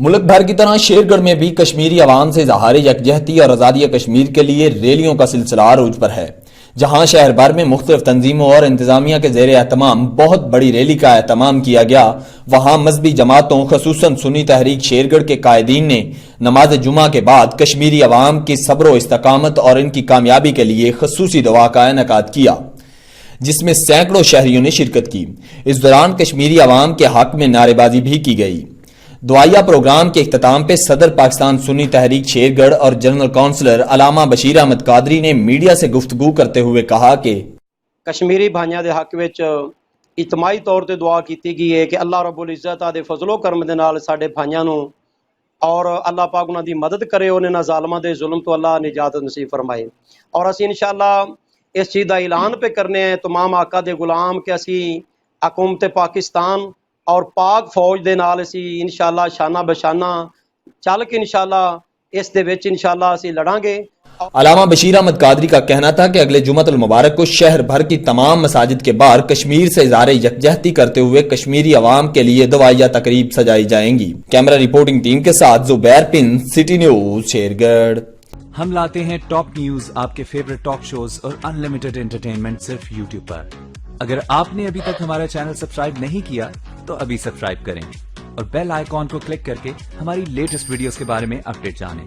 मुल्क भर की तरह शेरगढ़ में भी कश्मीरी अवाम से इज़हार यकजहती और आज़ादी कश्मीर के लिए रैलियों का सिलसिला अरूज पर है, जहां शहर भर में मुख्तलिफ तंजीमों और इंतजामिया के ज़ेर एहतमाम बहुत बड़ी रैली का एहतमाम किया गया। वहां मजहबी जमातों खसूसन सुन्नी तहरीक शेरगढ़ के कायदीन ने नमाज जुमा के बाद कश्मीरी अवाम की सब्र इस्तकामत और इनकी कामयाबी के लिए खसूसी दुआ का इनेकाद किया, जिसमें सैकड़ों शहरियों ने शिरकत की। इस दौरान कश्मीरी अवाम के हक में नारेबाजी भी की गई। दुआया प्रोग्राम के इख्तिताम पे सदर पाकिस्तान सुन्नी तहरीक शेरगढ़ और जनरल काउंसलर अलामा बशीर अहमद कादरी ने मीडिया से गुफ्तगू करते हुए कहा कि कश्मीरी भाइयों के हक विच इजतमाही तौर पर दुआ की गई है कि अल्लाह रब्बुल इज़्ज़त दे फजलो करम दे नाल साडे भाइयों नूं और अल्लाह पाक उन्हां दी मदद करे, उन्हां ज़ालिमां दे जुल्म तो अल्लाह निजात नसीब फरमाए। और असीं इंशाअल्लाह इस चीज़ का ऐलान पे करने हैं तमाम आका दे गुलाम कि असीं हुकूमत पाकिस्तान और पाक फौज दे नाल असीं इंशाअल्लाह शाना बशाना चल के इंशाअल्लाह इस दे विच इंशाअल्लाह असीं लड़ांगे। अलामा बशीर अहमद कादरी का कहना था कि अगले जुमअतुल मुबारक को शहर भर की तमाम मसाजिद के बाहर कश्मीर से इज़हार यकजहती करते हुए कश्मीरी अवाम के लिए दुआया तकरीब सजाई जाएंगी। कैमरा रिपोर्टिंग टीम के साथ Zubair pin, city news, Shergarh. हम लाते हैं टॉप न्यूज, आपके फेवरेट टॉक शोज और अनलिमिटेड एंटरटेनमेंट सिर्फ यूट्यूब पर। अगर आपने अभी तक हमारा चैनल सब्सक्राइब नहीं किया तो अभी सब्सक्राइब करें और बेल आइकॉन को क्लिक करके हमारी लेटेस्ट वीडियोस के बारे में अपडेट जानें।